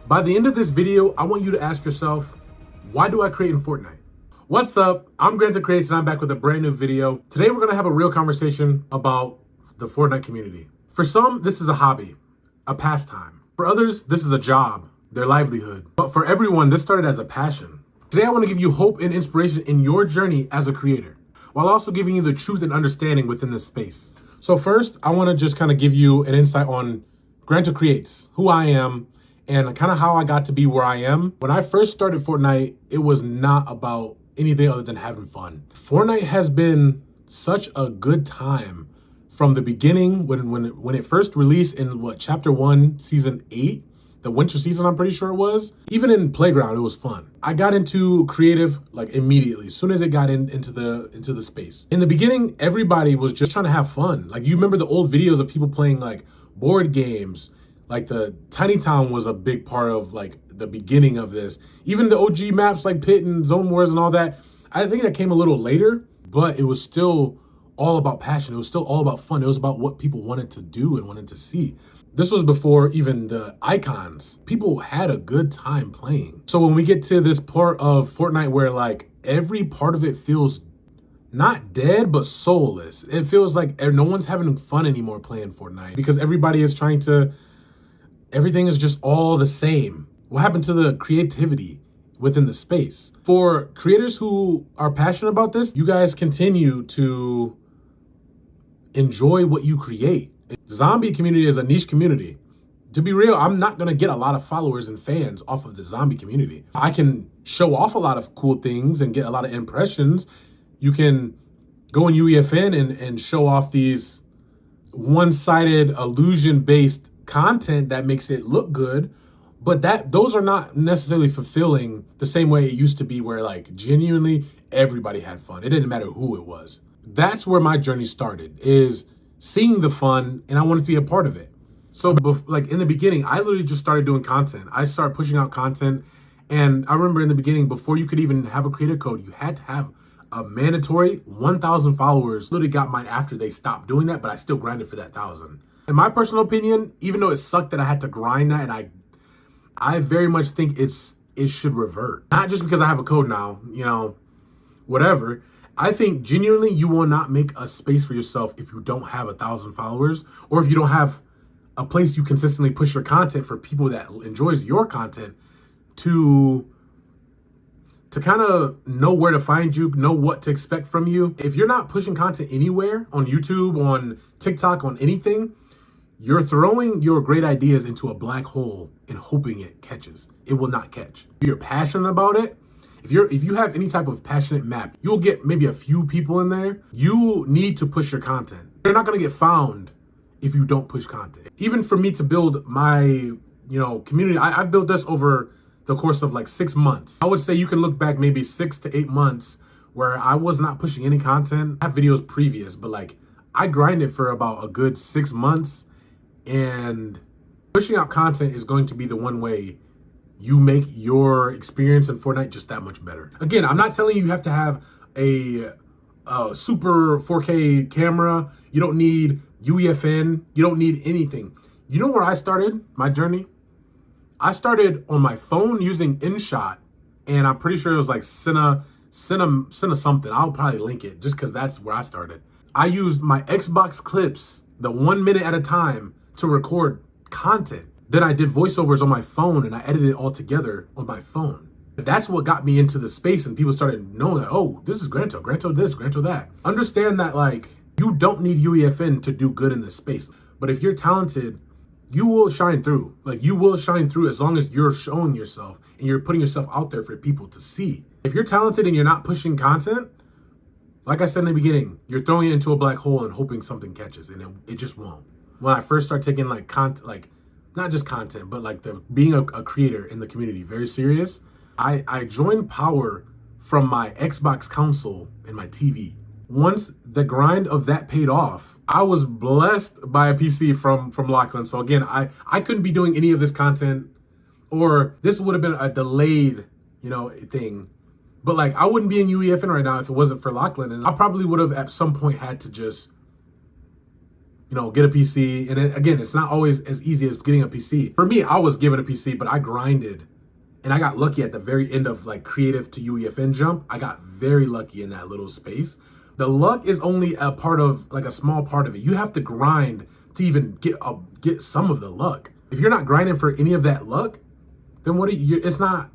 By the end of this video, I want you to ask yourself, why do I create in Fortnite? What's up? I'm Grant Creates and I'm back with a brand new video. Today we're gonna have a real conversation about the Fortnite community. For some, this is a hobby, a pastime. For others, this is a job, their livelihood. But for everyone, this started as a passion. Today I wanna give you hope and inspiration in your journey as a creator, while also giving you the truth and understanding within this space. So first, I wanna just kind of give you an insight on Grant Creates, who I am, and kind of how I got to be where I am. When I first started Fortnite, it was not about anything other than having fun. Fortnite has been such a good time from the beginning when it first released in chapter 1, season 8, the winter season, I'm pretty sure it was. Even in Playground, it was fun. I got into creative like immediately, as soon as it got into the space. In the beginning, everybody was just trying to have fun. Like, you remember the old videos of people playing like board games. Like the Tiny Town was a big part of like the beginning of this. Even the OG maps like Pit and Zone Wars and all that, I think that came a little later, but it was still all about passion. It was still all about fun. It was about what people wanted to do and wanted to see. This was before even the icons. People had a good time playing. So when we get to this part of Fortnite where like every part of it feels not dead, but soulless. It feels like no one's having fun anymore playing Fortnite because everybody is trying to, everything is just all the same. What happened to the creativity within the space? For creators who are passionate about this, you guys continue to enjoy what you create. The zombie community is a niche community. To be real, I'm not gonna get a lot of followers and fans off of the zombie community. I can show off a lot of cool things and get a lot of impressions. You can go in UEFN and show off these one-sided illusion-based content that makes it look good, but those are not necessarily fulfilling the same way it used to be, where like genuinely everybody had fun. It didn't matter who it was. That's where my journey started, is seeing the fun, and I wanted to be a part of it. So like in the beginning, I literally just started doing content. I started pushing out content, and I remember in the beginning, before you could even have a creator code, you had to have a mandatory 1,000 followers. Literally got mine after they stopped doing that, but I still grinded for that 1,000. In my personal opinion, even though it sucked that I had to grind that, and I very much think it should revert. Not just because I have a code now, whatever. I think genuinely you will not make a space for yourself if you don't have 1,000 followers, or if you don't have a place you consistently push your content for people that enjoys your content to kind of know where to find you, know what to expect from you. If you're not pushing content anywhere, on YouTube, on TikTok, on anything, you're throwing your great ideas into a black hole and hoping it catches. It will not catch. If you're passionate about it, if you have any type of passionate map, you'll get maybe a few people in there. You need to push your content. You're not gonna get found if you don't push content. Even for me to build my community, I've built this over the course of like 6 months. I would say you can look back maybe 6 to 8 months where I was not pushing any content. I have videos previous, but like I grinded for about a good 6 months, and pushing out content is going to be the one way you make your experience in Fortnite just that much better. Again, I'm not telling you have to have a super 4K camera. You don't need UEFN. You don't need anything. You know where I started my journey? I started on my phone using InShot, and I'm pretty sure it was like Cinna something. I'll probably link it just because that's where I started. I used my Xbox clips, the 1 minute at a time, to record content. Then I did voiceovers on my phone and I edited it all together on my phone. That's what got me into the space, and people started knowing that, oh, this is Granto this, Granto that. Understand that like you don't need UEFN to do good in this space. But if you're talented, you will shine through. Like, you will shine through as long as you're showing yourself and you're putting yourself out there for people to see. If you're talented and you're not pushing content, like I said in the beginning, you're throwing it into a black hole and hoping something catches, and it just won't. When I first started taking like content, like not just content, but like being a creator in the community very serious, I joined Power from my Xbox console and my TV. Once the grind of that paid off, I was blessed by a PC from Lachlan. So again, I couldn't be doing any of this content, or this would have been a delayed, thing. But like, I wouldn't be in UEFN right now if it wasn't for Lachlan, and I probably would have at some point had to just, get a PC. And again, it's not always as easy as getting a PC. For me, I was given a PC, but I grinded. And I got lucky at the very end of like creative to UEFN jump. I got very lucky in that little space. The luck is only a part of, like a small part of it. You have to grind to even get some of the luck. If you're not grinding for any of that luck, then it's not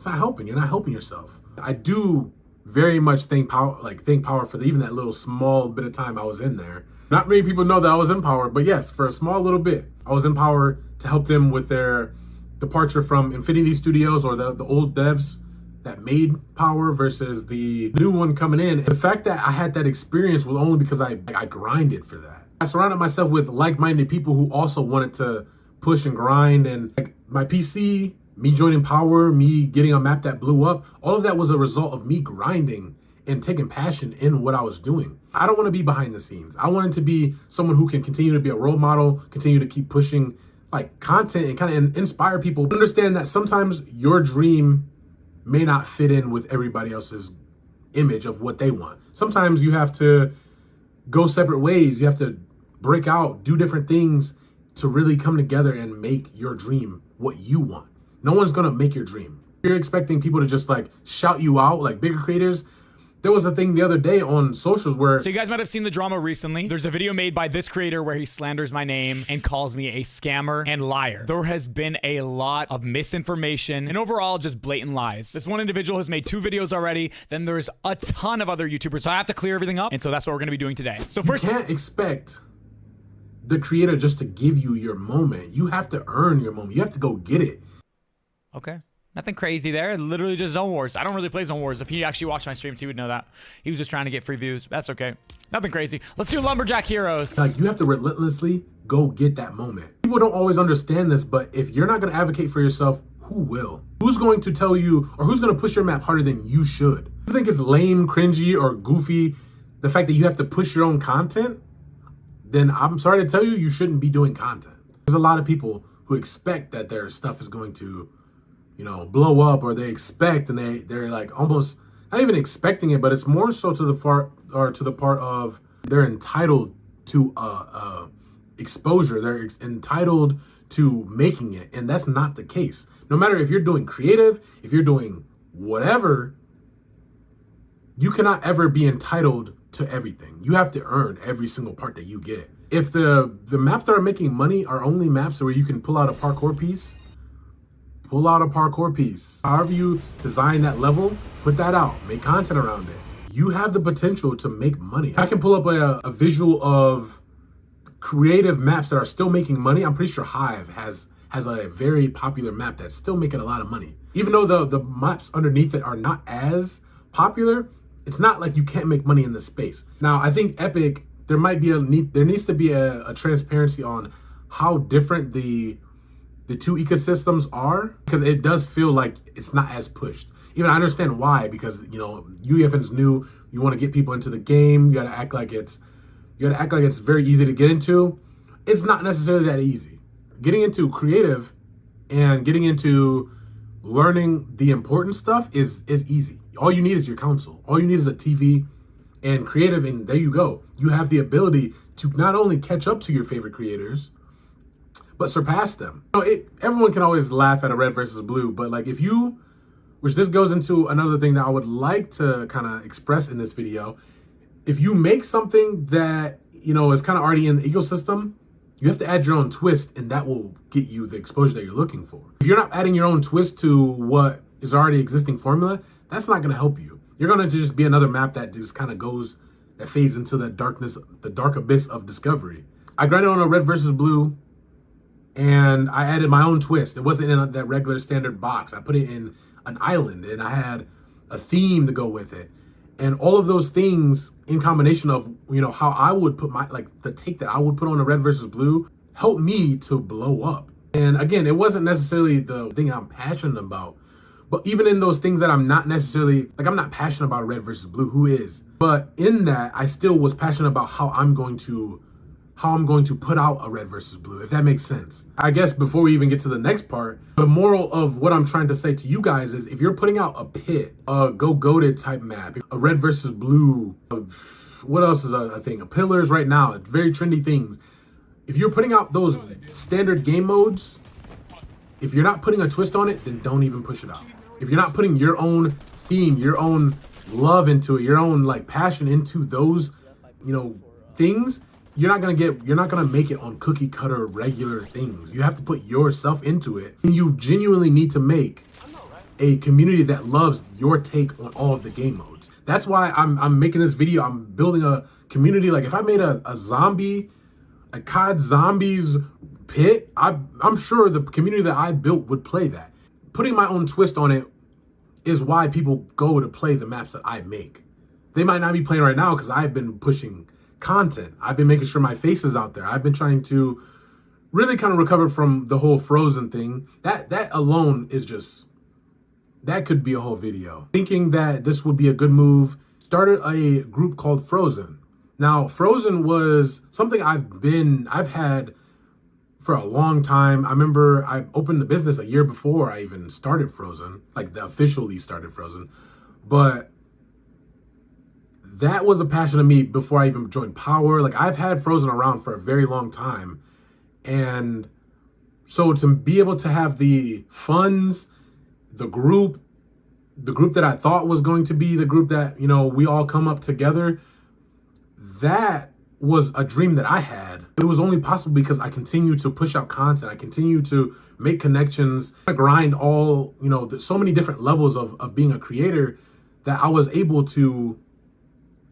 helping. You're not helping yourself. I do very much thank power for even that little small bit of time I was in there. Not many people know that I was in Power, but yes, for a small little bit, I was in Power to help them with their departure from Infinity Studios, or the old devs that made Power versus the new one coming in. The fact that I had that experience was only because I grinded for that. I surrounded myself with like-minded people who also wanted to push and grind, and like my PC, me joining Power, me getting a map that blew up, all of that was a result of me grinding and taking passion in what I was doing. I don't want to be behind the scenes. I wanted to be someone who can continue to be a role model, continue to keep pushing like content and kind of inspire people. Understand that sometimes your dream may not fit in with everybody else's image of what they want. Sometimes you have to go separate ways. You have to break out, do different things to really come together and make your dream what you want. No one's gonna make your dream. You're expecting people to just like shout you out, like bigger creators. There was a thing the other day on socials where... So you guys might have seen the drama recently. There's a video made by this creator where he slanders my name and calls me a scammer and liar. There has been a lot of misinformation and overall just blatant lies. This one individual has made 2 videos already. Then there's a ton of other YouTubers. So I have to clear everything up. And so that's what we're gonna be doing today. So first... You can't expect the creator just to give you your moment. You have to earn your moment. You have to go get it. Okay. Nothing crazy there. Literally just Zone Wars. I don't really play Zone Wars. If he actually watched my streams, he would know that. He was just trying to get free views. That's okay. Nothing crazy. Let's do Lumberjack Heroes. Like, you have to relentlessly go get that moment. People don't always understand this, but if you're not going to advocate for yourself, who will? Who's going to tell you, or who's going to push your map harder than you should? You think it's lame, cringy, or goofy, the fact that you have to push your own content? Then I'm sorry to tell you, you shouldn't be doing content. There's a lot of people who expect that their stuff is going to blow up, or they expect, and they're like almost not even expecting it, but it's more so to the part of they're entitled to exposure. They're entitled to making it, and that's not the case. No matter if you're doing creative, if you're doing whatever, you cannot ever be entitled to everything. You have to earn every single part that you get. If the maps that are making money are only maps where you can pull out a parkour piece, pull out a parkour piece. However you design that level, put that out. Make content around it. You have the potential to make money. I can pull up a visual of creative maps that are still making money. I'm pretty sure Hive has a very popular map that's still making a lot of money. Even though the maps underneath it are not as popular, it's not like you can't make money in this space. Now, I think Epic, there needs to be a transparency on how different the 2 ecosystems are, because it does feel like it's not as pushed. Even I understand why, because UEFN's new. You want to get people into the game. You got to act like it's very easy to get into. It's not necessarily that easy. Getting into creative and getting into learning the important stuff is easy. All you need is your console. All you need is a TV and creative, and there you go. You have the ability to not only catch up to your favorite creators, but surpass them. Everyone can always laugh at a red versus blue, but like which this goes into another thing that I would like to kind of express in this video. If you make something that, is kind of already in the ecosystem, you have to add your own twist, and that will get you the exposure that you're looking for. If you're not adding your own twist to what is already existing formula, that's not going to help you. You're going to just be another map that just kind of that fades into the darkness, the dark abyss of discovery. I grinded on a red versus blue, and I added my own twist. It wasn't in that regular standard box. I put it in an island, and I had a theme to go with it. And all of those things in combination of, how I would put the take that I would put on a red versus blue helped me to blow up. And again, it wasn't necessarily the thing I'm passionate about, but even in those things that I'm not necessarily, I'm not passionate about red versus blue, who is? But in that, I still was passionate about how I'm going to put out a red versus blue, if that makes sense. I guess before we even get to the next part, the moral of what I'm trying to say to you guys is, if you're putting out a pit, a go-goated type map, a red versus blue, what else is a thing? Pillars right now, very trendy things. If you're putting out those standard game modes, if you're not putting a twist on it, then don't even push it out. If you're not putting your own theme, your own love into it, your own like passion into those, things, you're not gonna make it on cookie cutter regular things. You have to put yourself into it. And you genuinely need to make a community that loves your take on all of the game modes. That's why I'm making this video. I'm building a community. Like if I made a COD Zombies pit, I'm sure the community that I built would play that. Putting my own twist on it is why people go to play the maps that I make. They might not be playing right now because I've been pushing content. I've been making sure my face is out there. I've been trying to really kind of recover from the whole Frozen thing. That alone is just, that could be a whole video. Thinking that this would be a good move, started a group called Frozen. Now, Frozen was something I've had for a long time. I remember I opened the business a year before I even started Frozen, like officially started Frozen. But that was a passion of me before I even joined Power. Like I've had Frozen around for a very long time. And so to be able to have the funds, the group that I thought was going to be the group that, we all come up together, that was a dream that I had. It was only possible because I continue to push out content. I continue to make connections, I grind all, so many different levels of being a creator that I was able to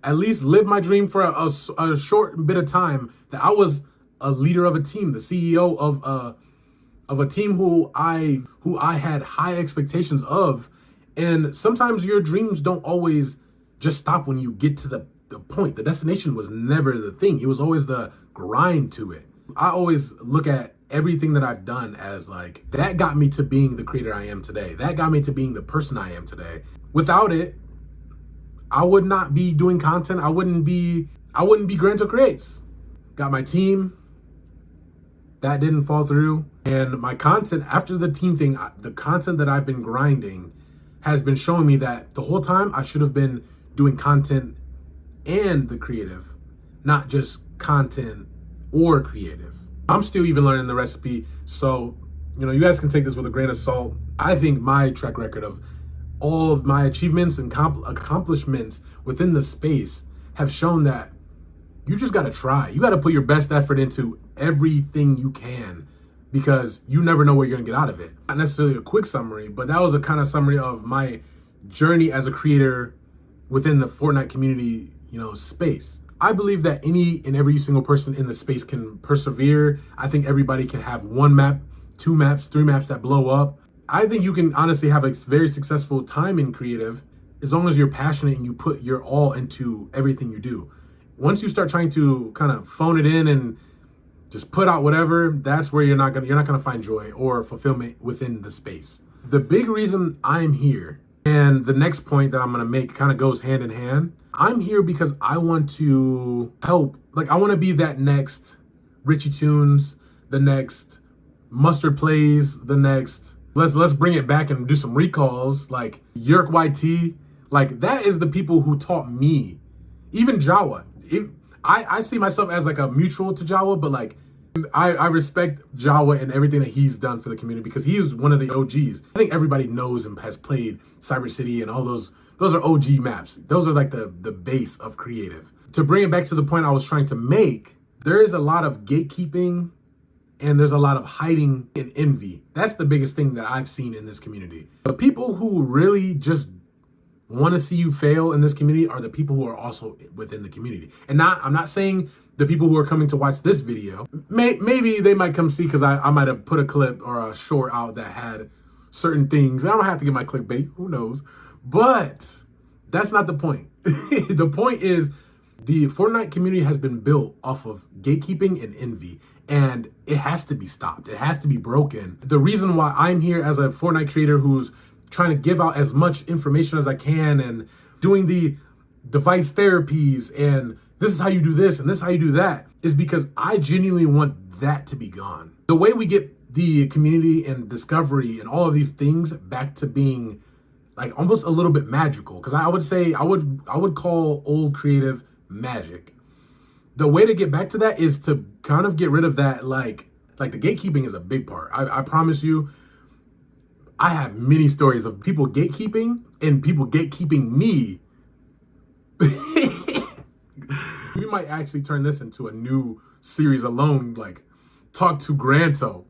at least live my dream for a short bit of time, that I was a leader of a team, the CEO of a team who I had high expectations of. And sometimes your dreams don't always just stop when you get to the point. The destination was never the thing. It was always the grind to it. I always look at everything that I've done as like, that got me to being the creator I am today. That got me to being the person I am today. Without it, I would not be doing content. I wouldn't be Granto Creates. Got my team. That didn't fall through. And my content after the team thing, the content that I've been grinding has been showing me that the whole time I should have been doing content and the creative, not just content or creative. I'm still even learning the recipe. So, you guys can take this with a grain of salt. I think my track record of all of my achievements and accomplishments within the space have shown that you just got to try. You got to put your best effort into everything you can, because you never know what you're going to get out of it. Not necessarily a quick summary, but that was a kind of summary of my journey as a creator within the Fortnite community, space. I believe that any and every single person in the space can persevere. I think everybody can have one map, 2 maps, 3 maps that blow up. I think you can honestly have a very successful time in creative as long as you're passionate and you put your all into everything you do. Once you start trying to kind of phone it in and just put out whatever, that's where you're not gonna find joy or fulfillment within the space. The big reason I'm here, and the next point that I'm gonna make kind of goes hand in hand. I'm here because I want to help. Like I want to be that next Richie Tunes, the next Mustard Plays, the next. Let's bring it back and do some recalls, like Yerk YT. Like that is the people who taught me. Even Jawa. I see myself as like a mutual to Jawa, but like I respect Jawa and everything that he's done for the community because he is one of the OGs. I think everybody knows and has played Cyber City and all those. Those are OG maps. Those are like the base of creative. To bring it back to the point I was trying to make, there is a lot of gatekeeping and there's a lot of hiding and envy. That's the biggest thing that I've seen in this community. The people who really just want to see you fail in this community are the people who are also within the community. And I'm not saying the people who are coming to watch this video, maybe they might come see because I might have put a clip or a short out that had certain things. I don't have to get my clickbait, who knows? But that's not the point. The point is the Fortnite community has been built off of gatekeeping and envy, and it has to be stopped. It has to be broken. The reason why I'm here as a Fortnite creator who's trying to give out as much information as I can and doing the device therapies and this is how you do this and this is how you do that is because I genuinely want that to be gone. The way we get the community and discovery and all of these things back to being like almost a little bit magical, because I would say I would call old creative magic. The way to get back to that is to kind of get rid of that, like the gatekeeping is a big part. I promise you, I have many stories of people gatekeeping and people gatekeeping me. We might actually turn this into a new series alone, like talk to Granto.